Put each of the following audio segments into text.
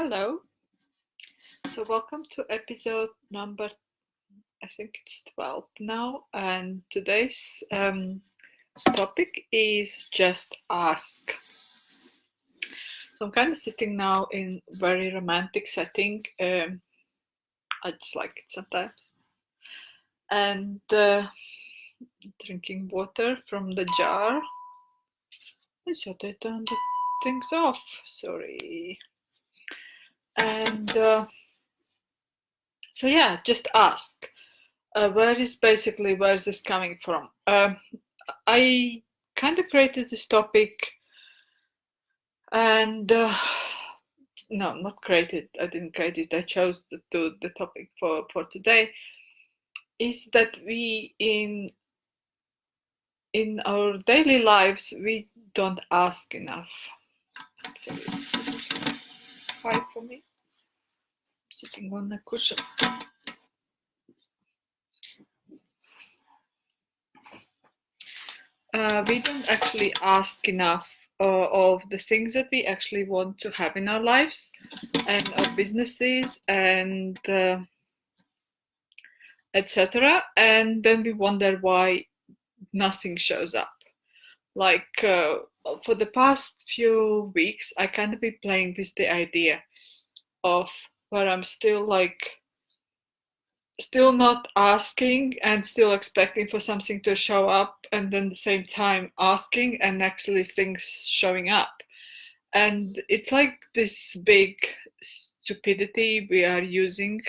Hello. So welcome to episode number, I think it's 12 now, and today's topic is just ask. So I'm kind of sitting now in very romantic setting. I just like it sometimes, and drinking water from the jar. I should have turned the things off. Sorry. And so yeah, just ask. Where is this coming from? I kind of created this topic, and no, not created. I didn't create it. I chose to do the topic for today. Is that we in our daily lives we don't ask enough. Sorry, high for me. I'm sitting on a cushion. We don't actually ask enough of the things that we actually want to have in our lives and our businesses and etc. And then we wonder why nothing shows up. Like for the past few weeks, I kind of been playing with the idea of where I'm still not asking and still expecting for something to show up, and then at the same time asking and actually things showing up. And it's like this big stupidity we are using,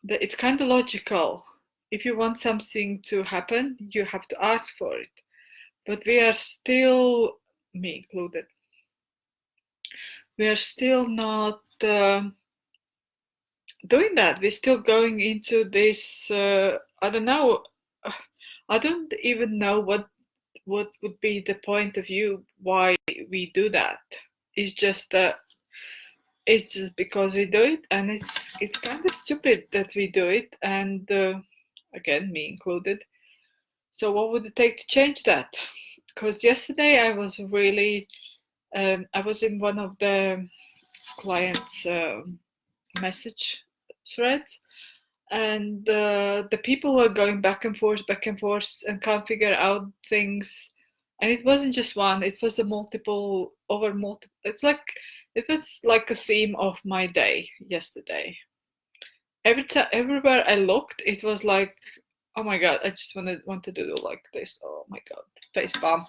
that it's kind of logical. If you want something to happen, you have to ask for it. But we are still, me included, we are still not doing that. We're still going into this, I don't know, I don't even know what would be the point of view why we do that. It's just because we do it, and it's kind of stupid that we do it, and again, me included. So what would it take to change that? Because yesterday I was really, I was in one of the clients' message threads, and the people were going back and forth, and can't figure out things. And it wasn't just one; it was a multiple. It's like it was like a theme of my day yesterday. Everywhere I looked, it was like, oh my god, I just wanted to do like this. Oh my god, face palm.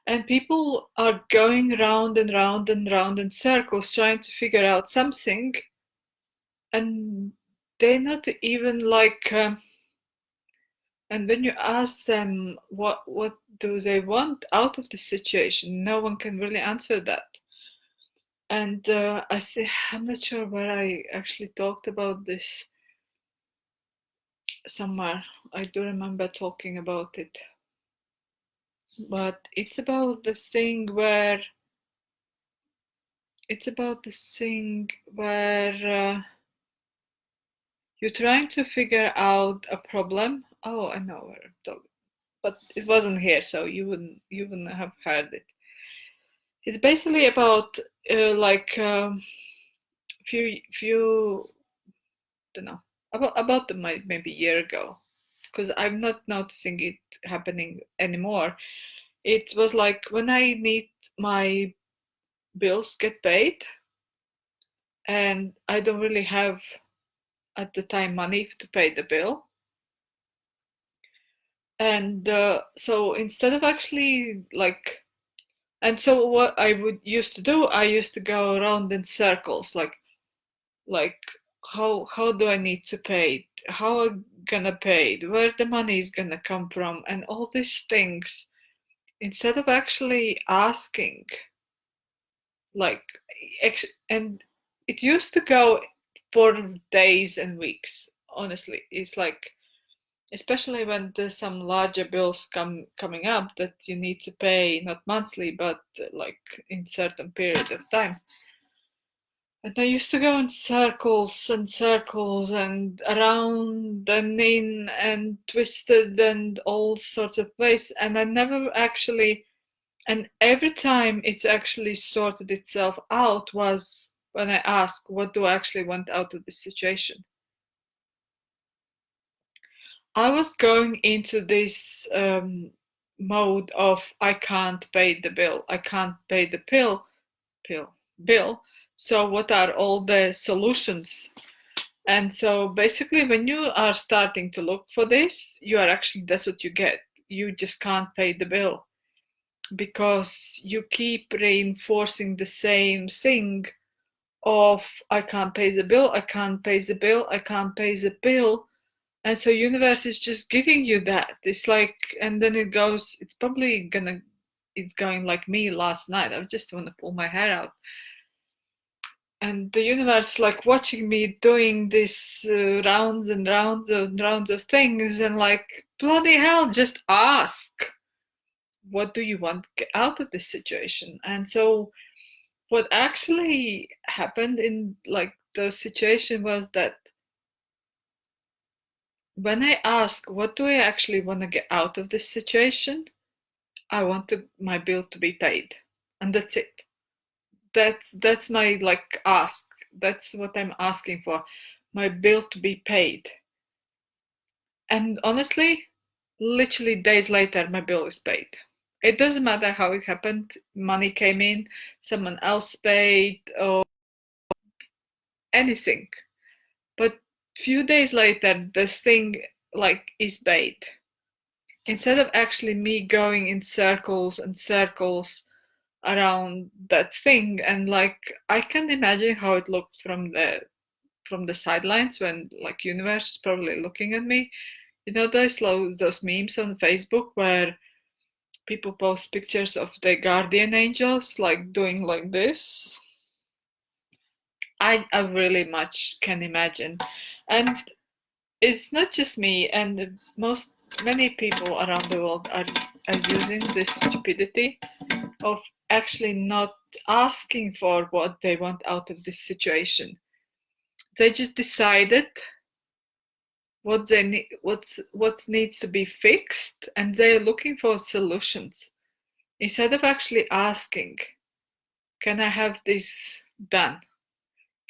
And people are going round and round and round in circles trying to figure out something, and they're not even like. And when you ask them what do they want out of the situation, no one can really answer that. And I'm not sure where I actually talked about this somewhere. I do remember talking about it, but it's about the thing where you're trying to figure out a problem. Oh, I know where I'm talking, but it wasn't here, so you wouldn't have heard it. It's basically about few don't know, about maybe a year ago, because I'm not noticing it happening anymore. It was like when I need my bills get paid, and I don't really have at the time money to pay the bill. And so instead of actually like, and so what I would used to do, I used to go around in circles, like how do I need to pay it? How am I gonna pay it? Where the money is gonna come from? And all these things, instead of actually asking, like, and it used to go for days and weeks. Honestly, it's like, especially when there's some larger bills coming up that you need to pay, not monthly, but like in certain period of time. And I used to go in circles and circles and around and in and twisted and all sorts of ways. And I never actually, And every time it's actually sorted itself out was when I ask, what do I actually want out of this situation? I was going into this mode of I can't pay the bill, I can't pay the bill. So what are all the solutions? And so basically, when you are starting to look for this, you are actually, that's what you get. You just can't pay the bill because you keep reinforcing the same thing of I can't pay the bill, I can't pay the bill, I can't pay the bill. And so universe is just giving you that. It's like, and then it goes, it's going like me last night. I just want to pull my hair out. And the universe like watching me doing this rounds and rounds and rounds of things and like, bloody hell, just ask. What do you want to get out of this situation? And so what actually happened in like the situation was that when I ask, what do I actually want to get out of this situation? I want my bill to be paid, and that's it. That's my like ask. That's what I'm asking for, my bill to be paid. And honestly, literally days later, my bill is paid. It doesn't matter how it happened. Money came in, someone else paid, or anything. But few days later, this thing like is paid. Instead of actually me going in circles and circles around that thing, and like I can imagine how it looked from the sidelines when like universe is probably looking at me. You know those memes on Facebook where people post pictures of their guardian angels like doing like this. I really much can imagine. And it's not just me, and many people around the world are using this stupidity of actually not asking for what they want out of this situation. They just decided what they need, what needs to be fixed, and they're looking for solutions instead of actually asking, "Can I have this done?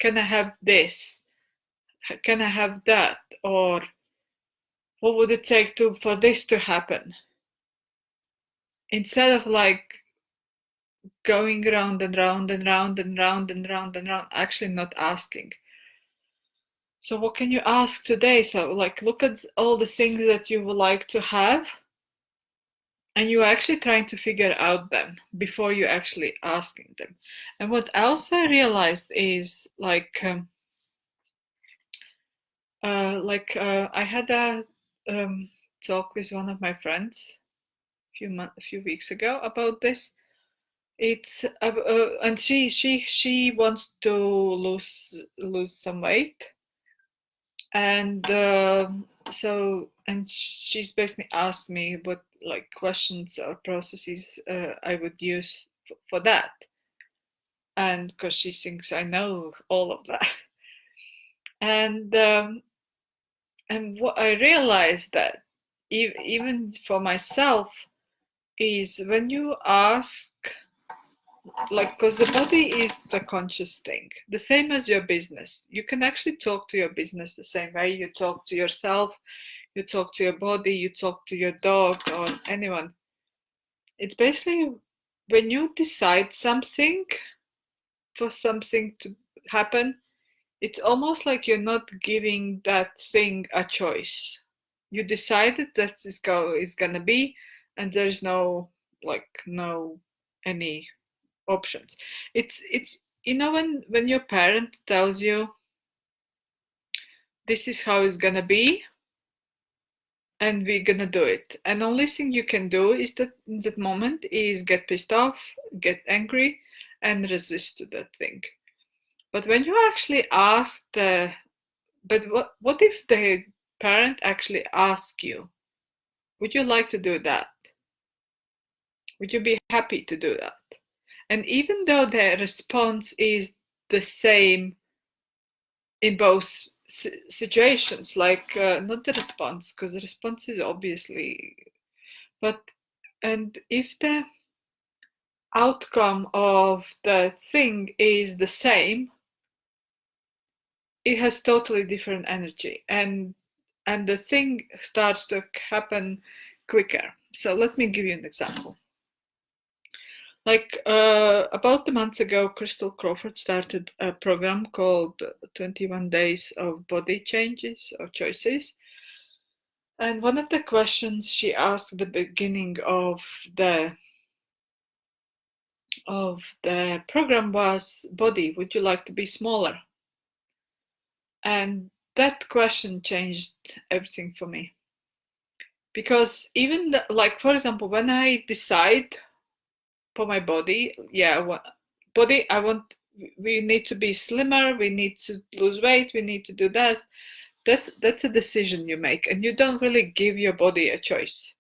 Can I have this? Can I have that?" Or what would it take for this to happen? Instead of like going round and round and round and round and round and round, actually not asking. So what can you ask today? So like look at all the things that you would like to have, and you're actually trying to figure out them before you actually asking them. And what else I realized is I had a talk with one of my friends a few weeks ago about this. It's and she wants to lose some weight, and and she's basically asked me what like questions or processes I would use for that, and because she thinks I know all of that, and what I realized that even for myself is when you ask, like, because the body is the conscious thing, the same as your business. You can actually talk to your business the same way you talk to yourself, you talk to your body, you talk to your dog or anyone. It's basically when you decide something for something to happen, it's almost like you're not giving that thing a choice. You decided that is gonna be, and there's no any options. It's when your parent tells you this is how it's gonna be and we're gonna do it, and only thing you can do is that in that moment is get pissed off, get angry, and resist to that thing. But when you actually ask what if the parent actually asks you, would you like to do that? Would you be happy to do that? And even though the response is the same in both situations, like not the response, because the response is obviously, but and if the outcome of the thing is the same, it has totally different energy, and the thing starts to happen quicker. So let me give you an example. Like about a month ago, Crystal Crawford started a program called 21 Days of Body Changes or Choices. And one of the questions she asked at the beginning the of the program was, body, would you like to be smaller? And that question changed everything for me. Because even like, for example, when I decide for my body, I want, we need to be slimmer, we need to lose weight, we need to do that. That's a decision you make, and you don't really give your body a choice.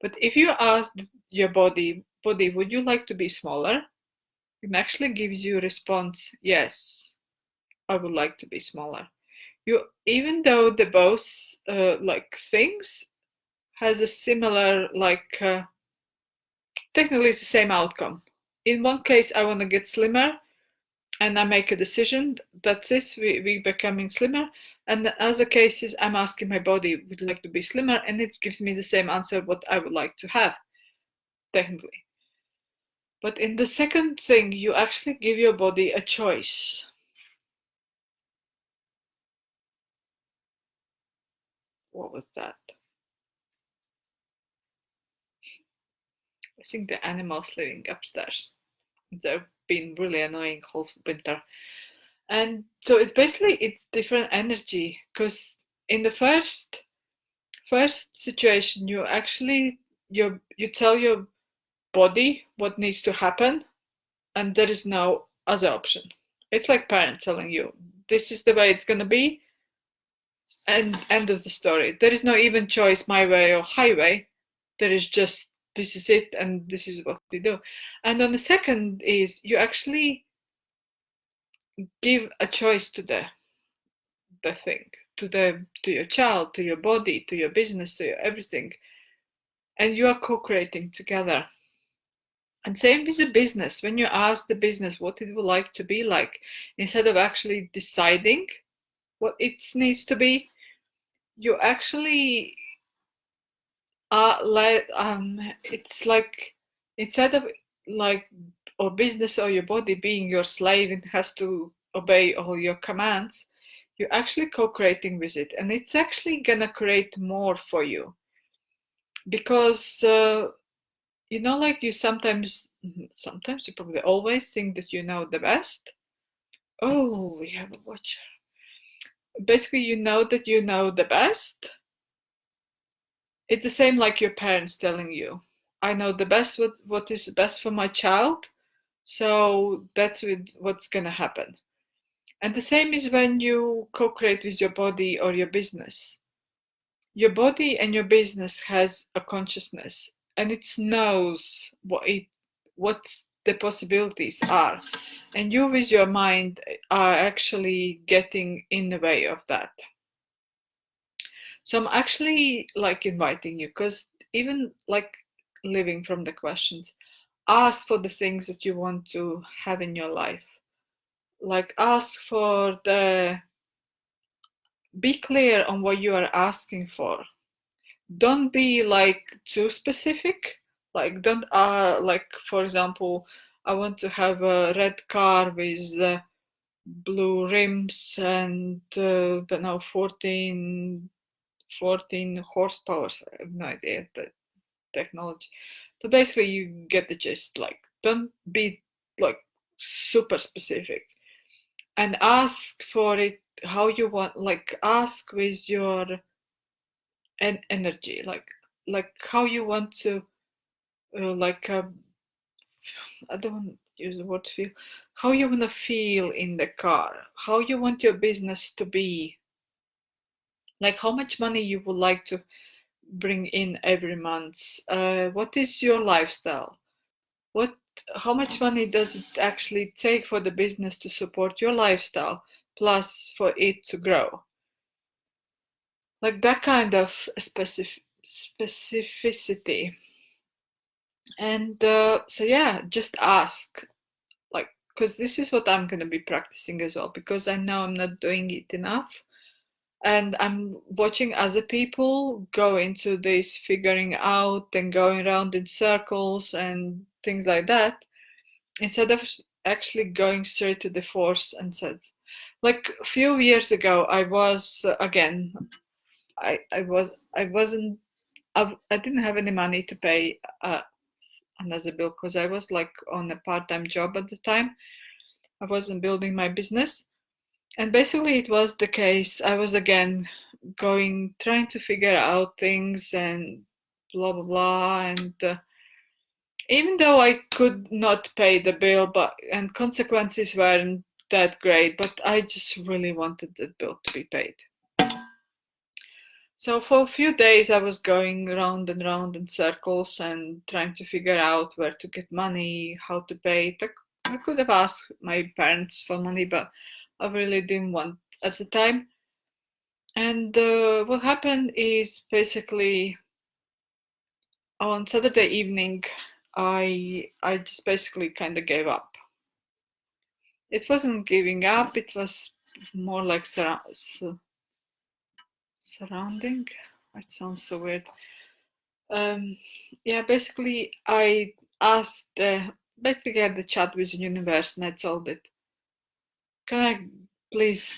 But if you ask your body, would you like to be smaller? It actually gives you a response, yes, I would like to be smaller. You, even though the both like things has a similar technically it's the same outcome. In one case, I want to get slimmer, and I make a decision. That's this. We becoming slimmer. And the other cases, I'm asking my body, would you like to be slimmer, and it gives me the same answer what I would like to have, technically. But in the second thing, you actually give your body a choice. What was that? I think the animals living upstairs. They've been really annoying whole winter. And so it's different energy, because in the first situation you actually you tell your body what needs to happen, and there is no other option. It's like parents telling you this is the way it's going to be, and end of the story. There is no even choice, my way or highway. There is just, this is it, and this is what we do. And on the second is you actually give a choice to the thing, to your child, to your body, to your business, to your everything, and you are co-creating together. And same with the business. When you ask the business what it would like to be like, instead of actually deciding what it needs to be, you actually are like it's like, instead of like, or business or your body being your slave and has to obey all your commands, you're actually co-creating with it, and it's actually gonna create more for you. Because like you sometimes you probably always think that you know the best. Oh, we have a watcher. Basically, you know that you know the best. It's the same like your parents telling you, I know the best, what is best for my child, so that's what's gonna happen. And the same is when you co-create with your body or your business. Your body and your business has a consciousness, and it knows what the possibilities are, and you with your mind are actually getting in the way of that. So I'm actually like inviting you, because even like living from the questions, ask for the things that you want to have in your life. Like ask for be clear on what you are asking for. Don't be like too specific. Like don't like, for example, I want to have a red car with blue rims and don't know, 14 horsepower. I have no idea the technology. But basically you get the gist. Like don't be like super specific, and ask for it how you want. Like ask with your energy, like how you want to like I don't want to use the word feel, how you want to feel in the car, how you want your business to be, like how much money you would like to bring in every month, what is your lifestyle, what how much money does it actually take for the business to support your lifestyle plus for it to grow. Like that kind of specificity. And so yeah, just ask, like, because this is what I'm going to be practicing as well, because I know I'm not doing it enough, and I'm watching other people go into this figuring out and going around in circles and things like that, instead of actually going straight to the force and said, like a few years ago, I was again, I didn't have any money to pay another bill because I was like on a part-time job at the time. I wasn't building my business. And basically, it was the case. I was again trying to figure out things and blah, blah, blah. And even though I could not pay the bill, and consequences weren't that great, but I just really wanted the bill to be paid. So for a few days, I was going round and round in circles and trying to figure out where to get money, how to pay it. I could have asked my parents for money, but I really didn't want at the time. And what happened is basically on Saturday evening, I just basically kind of gave up. It wasn't giving up; it was more like surrounding. It sounds so weird. Yeah, basically, I asked, basically, had the chat with the universe, and I told it, can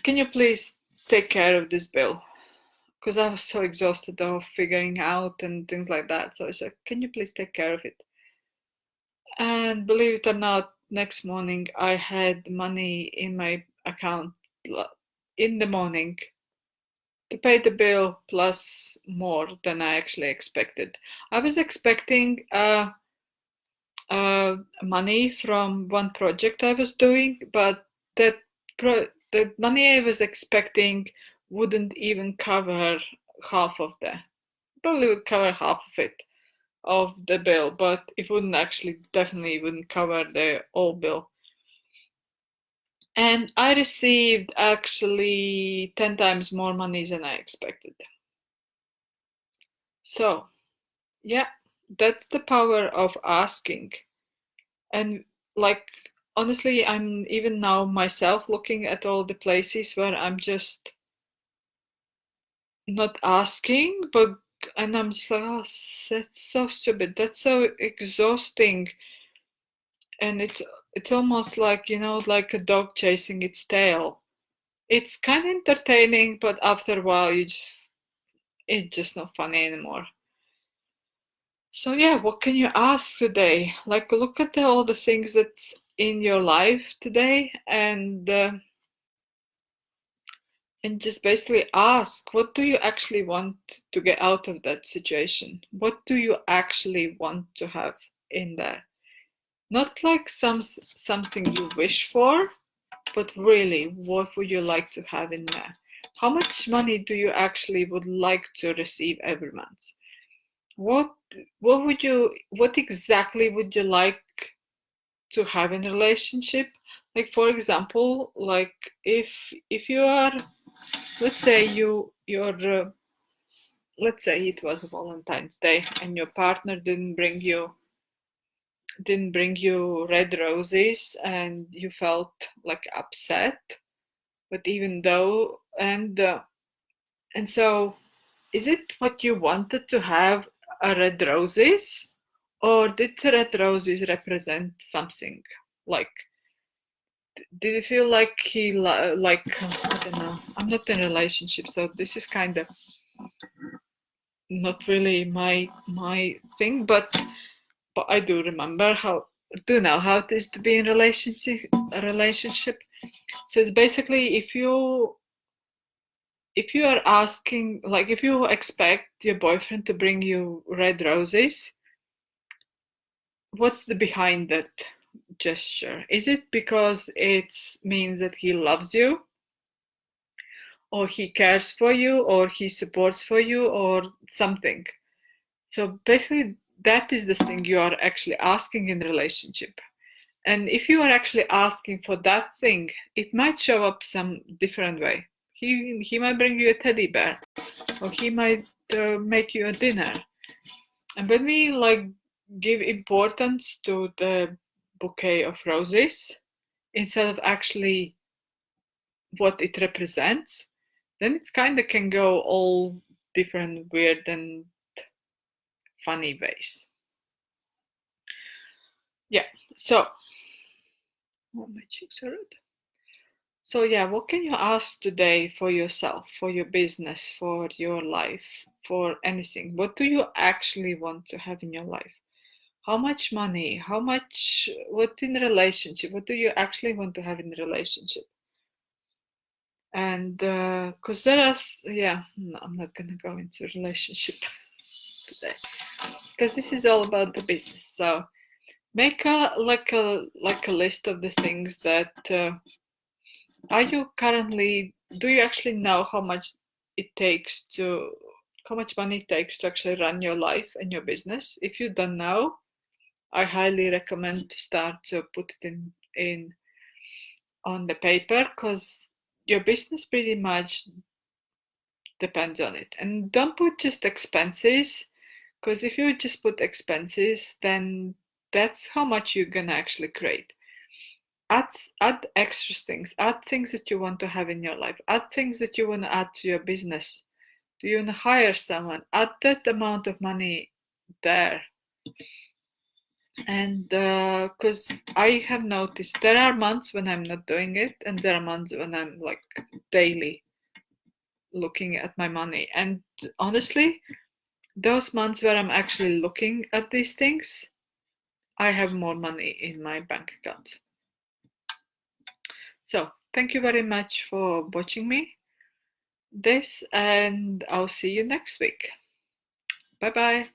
you please take care of this bill? Because I was so exhausted of figuring out and things like that. So I said, can you please take care of it? And believe it or not, next morning I had money in my account in the morning to pay the bill plus more than I actually expected. I was expecting money from one project I was doing, but the money I was expecting wouldn't even cover half of that. Probably would cover half of it, of the bill, but it wouldn't actually, definitely wouldn't cover the whole bill. And I received actually 10 times more money than I expected. So, yeah, that's the power of asking. And like, honestly, I'm even now myself looking at all the places where I'm just not asking, and I'm just like, oh, that's so stupid. That's so exhausting. And it's almost like, like a dog chasing its tail. It's kind of entertaining, but after a while, it's just not funny anymore. So yeah, what can you ask today? Like, look at all the things that's in your life today, and just basically ask, what do you actually want to get out of that situation? What do you actually want to have in there? Not like something you wish for, but really, what would you like to have in there? How much money do you actually would like to receive every month? What what exactly would you like to have in a relationship? Like for example, like if you are, let's say let's say it was Valentine's Day and your partner didn't bring you red roses and you felt like upset, but even though and so is it what you wanted to have, a red roses, or did the red roses represent something? Like, did you feel like like, I don't know, I'm not in a relationship, so this is kind of not really my thing, but I do remember do know how it is to be in a relationship. So it's basically, if you are asking, like if you expect your boyfriend to bring you red roses, what's the behind that gesture? Is it because it means that he loves you, or he cares for you, or he supports for you, or something? So basically, that is the thing you are actually asking in relationship. And if you are actually asking for that thing, it might show up some different way. He might bring you a teddy bear, or he might make you a dinner. And when we like give importance to the bouquet of roses instead of actually what it represents, then it's kind of can go all different weird and funny ways. Yeah, so my cheeks are red. So yeah, what can you ask today for yourself, for your business, for your life, for anything? What do you actually want to have in your life? How much money? How much? What in relationship? What do you actually want to have in a relationship? And because there are, yeah, no, I'm not gonna go into relationship today because this is all about the business. So make a list of the things that are you currently. Do you actually know how much it takes to how much money it takes to actually run your life and your business? If you don't know, I highly recommend to start to put it in on the paper because your business pretty much depends on it. And don't put just expenses, because if you just put expenses, then that's how much you're gonna actually create. Add extra things, add things that you want to have in your life, add things that you want to add to your business. Do you want to hire someone? Add that amount of money there. And because I have noticed there are months when I'm not doing it, and there are months when I'm like daily looking at my money. And honestly, those months where I'm actually looking at these things, I have more money in my bank account. So thank you very much for watching me this, and I'll see you next week. Bye bye.